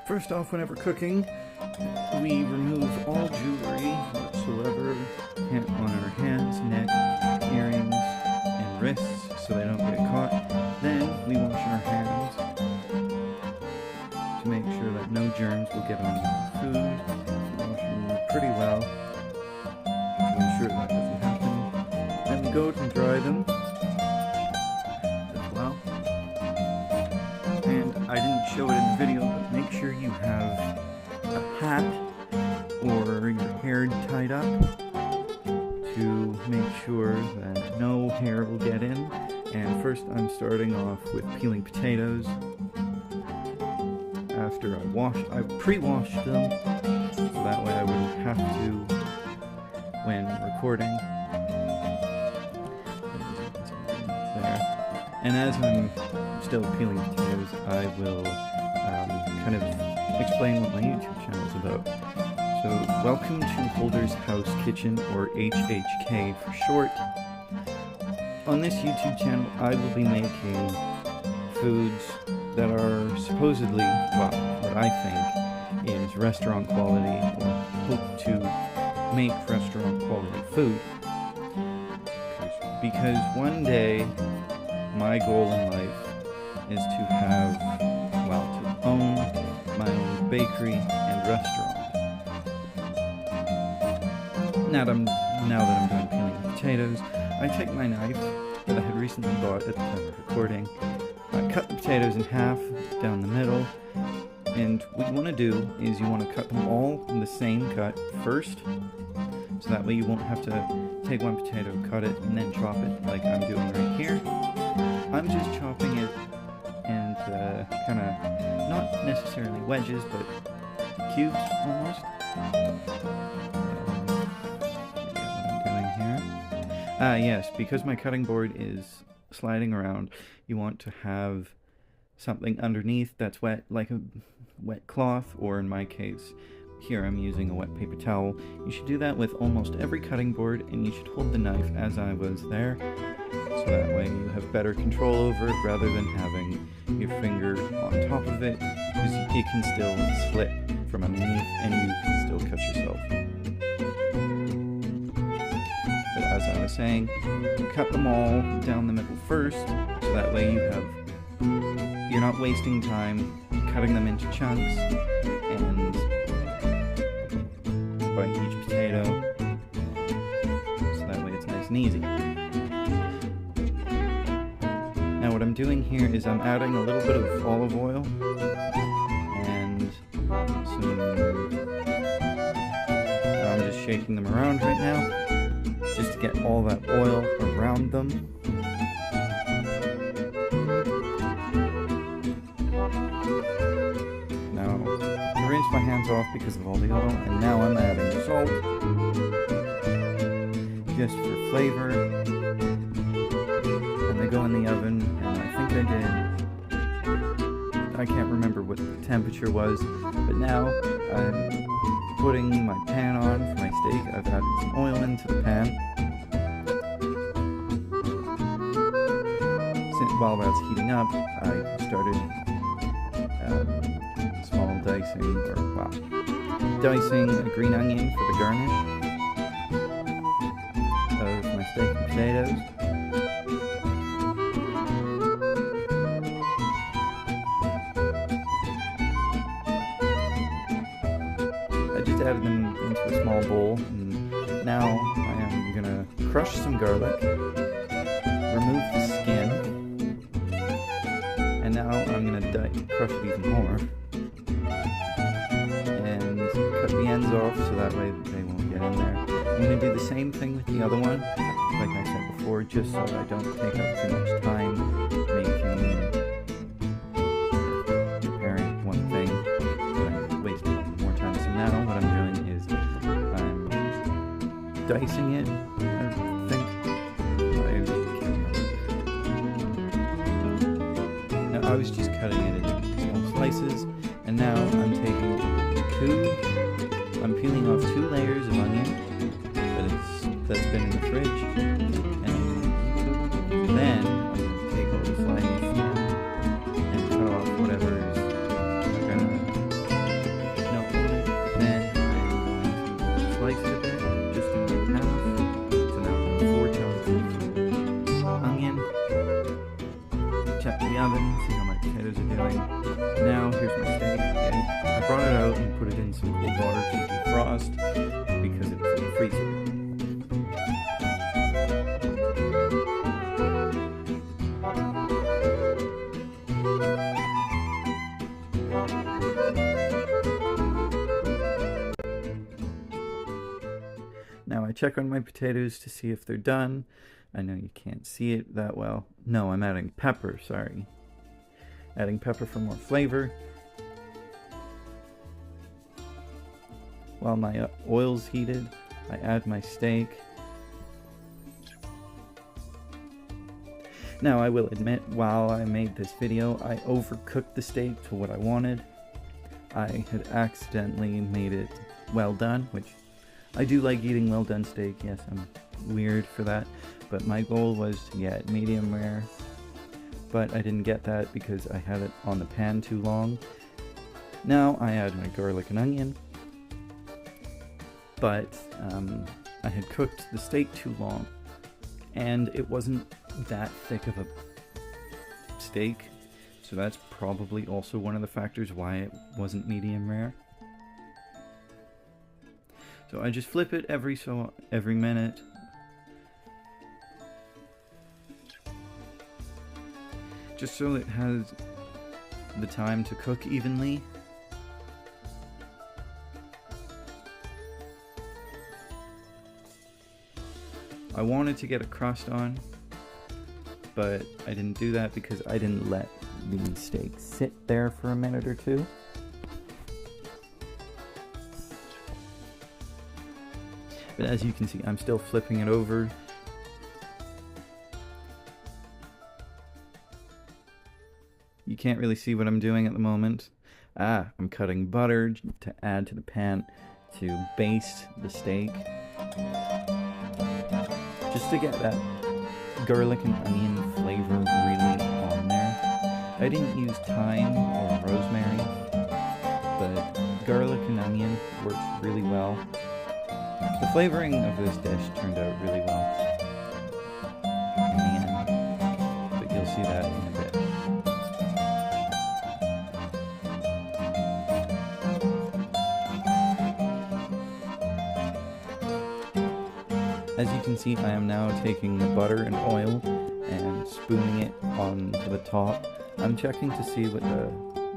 First off, whenever cooking, we remove all jewelry whatsoever on our hands, neck, earrings, and wrists so they don't get caught. Then we wash our hands to make sure that no germs will get on the food. Wash them pretty well to ensure that doesn't happen. Then we go out and dry them as well. And I didn't show it in the video, but make sure you have a hat or your hair tied up to make sure that no hair will get in. And first I'm starting off with peeling potatoes. After I pre-washed them, so that way I wouldn't have to when recording. There. And as I'm still peeling potatoes, I will kind of explain what my YouTube channel is about. So, welcome to Holder's House Kitchen, or HHK for short. On this YouTube channel, I will be making foods that are supposedly, well, what I think is restaurant quality, or hope to make restaurant quality food. Because one day, my goal in life is to have, well, to own my own bakery and restaurant. Now that I'm done peeling the potatoes, I take my knife that I had recently bought at the time of recording. I cut the potatoes in half down the middle, and what you want to do is you want to cut them all in the same cut first, so that way you won't have to take one potato, cut it, and then chop it like I'm doing right here. I'm just chopping it into kind of, not necessarily wedges, but cubes almost. Yes, because my cutting board is sliding around, you want to have something underneath that's wet, like a wet cloth, or in my case, here I'm using a wet paper towel. You should do that with almost every cutting board, and you should hold the knife as I was there, so that way you have better control over it rather than having your finger on top of it, because it can still slip from underneath and you can still cut yourself. As I was saying, you cut them all down the middle first, so that way you're not wasting time cutting them into chunks and by each potato, so that way it's nice and easy. Now what I'm doing here is I'm adding a little bit of olive oil and I'm just shaking them around right now, just to get all that oil around them. Now, I rinsed my hands off because of all the oil, and now I'm adding salt, just for flavor. And they go in the oven, and I think I can't remember what the temperature was, but now I'm putting my pan on for my steak. I've added some oil into the pan. While that's heating up, I started dicing a green onion for the garnish of my steak and potatoes. I just added them into a small bowl, and now I am going to crush some garlic, remove the skin, and now I'm going to crush it even more, and cut the ends off so that way they won't get in there. I'm going to do the same thing with the other one, like I said before, just so I don't take up too much time preparing one thing, and waste more time. So now what I'm doing is I'm dicing it, I think. I was just cutting it into small slices, and now I'm peeling off 2 layers of onion that's been in the fridge, and then I'm going to take all the slice and cut off whatever is going to Now, here's my steak. I brought it out and put it in some cold water to defrost because it's in the freezer. Now I check on my potatoes to see if they're done. I know you can't see it that well. No, I'm adding pepper, sorry. Adding pepper for more flavor. While my oil's heated, I add my steak. Now I will admit, while I made this video, I overcooked the steak to what I wanted. I had accidentally made it well done, which I do like eating well done steak. Yes, I'm weird for that, but my goal was to get medium rare, but I didn't get that because I had it on the pan too long. Now I add my garlic and onion, but I had cooked the steak too long, and it wasn't that thick of a steak, so that's probably also one of the factors why it wasn't medium rare. So I just flip it every minute. Just so it has the time to cook evenly. I wanted to get a crust on, but I didn't do that because I didn't let the steak sit there for a minute or two. But as you can see, I'm still flipping it over. You can't really see what I'm doing at the moment. I'm cutting butter to add to the pan to baste the steak. Just to get that garlic and onion flavor really on there. I didn't use thyme or rosemary, but garlic and onion works really well. The flavoring of this dish turned out really well in the end, but you'll see that in a bit. As you can see, I am now taking the butter and oil and spooning it onto the top. I'm checking to see what the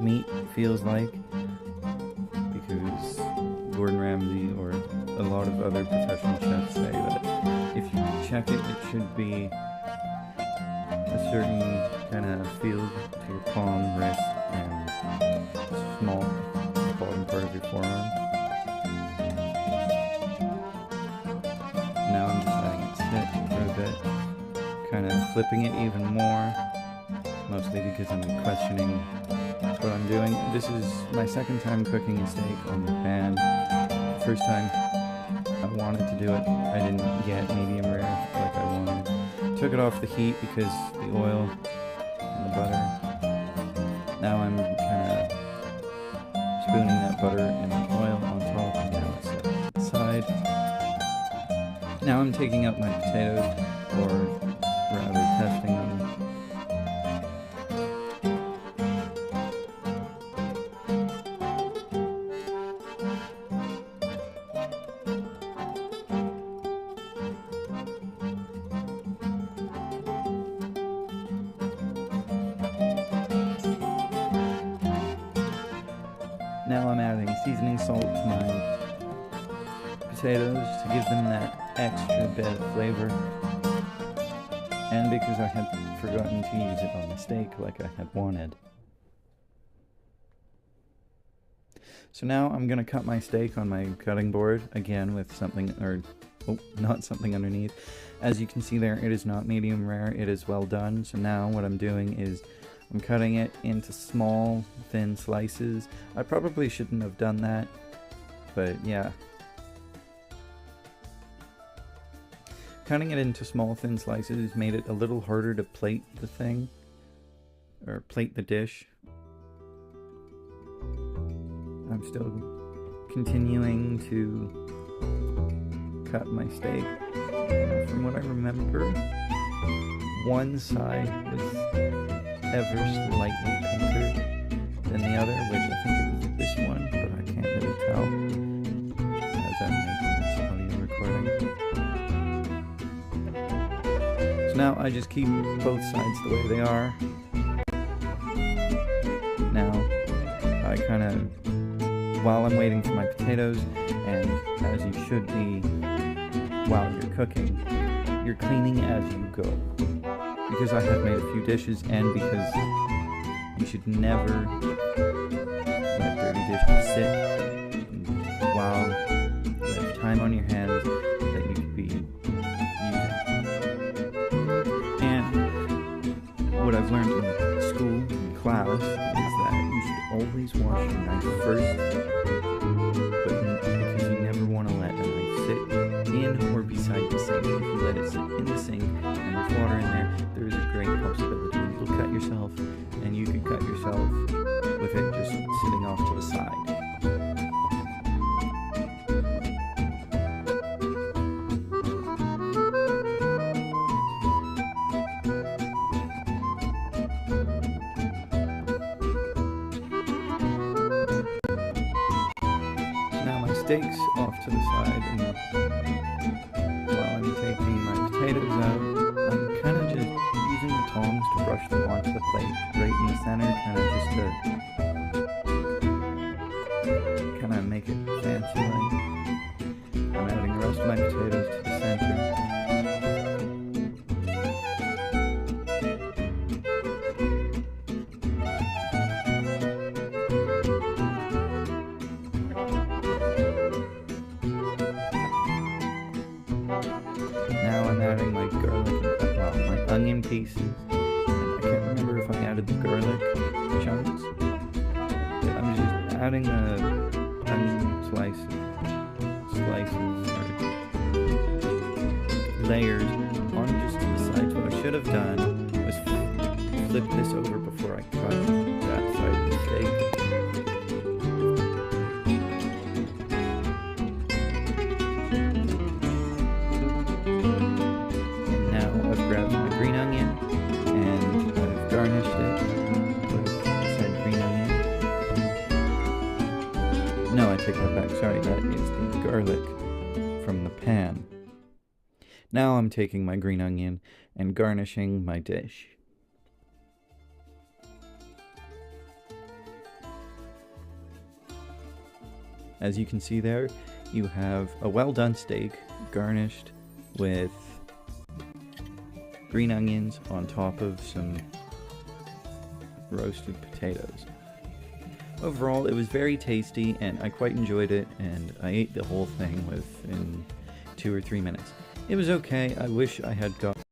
meat feels like, because Gordon Ramsay or a lot of other professional chefs say that if you check it, it should be a certain kind of feel to your palm, wrist, and small bottom part of your forearm. Now I'm just letting it sit for a bit, kind of flipping it even more, mostly because I'm questioning what I'm doing. This is my second time cooking a steak on the pan. The first time I wanted to do it, I didn't get medium rare like I wanted. Took it off the heat because the oil and the butter. Now I'm kind of spooning that butter and the oil on top, and now it's set to the side. Now I'm taking out my potatoes, or rather testing them. Now I'm adding seasoning salt to my potatoes to give them that extra bit of flavor, and because I had forgotten to use it on the steak like I had wanted. So now I'm going to cut my steak on my cutting board, again with something, or not something underneath. As you can see there, it is not medium rare, it is well done. So now what I'm doing is I'm cutting it into small, thin slices. I probably shouldn't have done that, but yeah. Cutting it into small, thin slices made it a little harder to plate the thing, or plate the dish. I'm still continuing to cut my steak. From what I remember, one side was ever slightly pinker the other, which I think it was this one, but I can't really tell as I'm making this audio recording. So now I just keep both sides the way they are. Now I kind of, while I'm waiting for my potatoes, and as you should be while you're cooking, you're cleaning as you go. Because I have made a few dishes, and because you should never let dirty dishes sit while you have time on your hands that you could be using. And what I've learned in school, in class, is that you should always wash your knife first, because you never want to let a knife sit in or beside the sink. If you let it sit in the sink and there's water in there, there is a great possibility you'll cut yourself, and you could cut yourself with it just sitting off to the side. Now my steak's off to the side, and while I'm taking my potatoes out, I'm kind of just using the tongs to brush them onto the plate right in the center, kind of just to kind of make it fancy like. I'm adding the rest of my potatoes to the center. Now I'm adding my garlic, my onion pieces. And I can't remember if I added the garlic chunks. But I'm just adding the onion slices or layers on just to the sides. What I should have done was flip this over before I cut that side of the steak. Grabbed my green onion and I've garnished it with said green onion. No, I take that back. Sorry, that is the garlic from the pan. Now I'm taking my green onion and garnishing my dish. As you can see there, you have a well done steak garnished with green onions on top of some roasted potatoes. Overall, it was very tasty and I quite enjoyed it, and I ate the whole thing within 2 or 3 minutes. It was okay. I wish I had got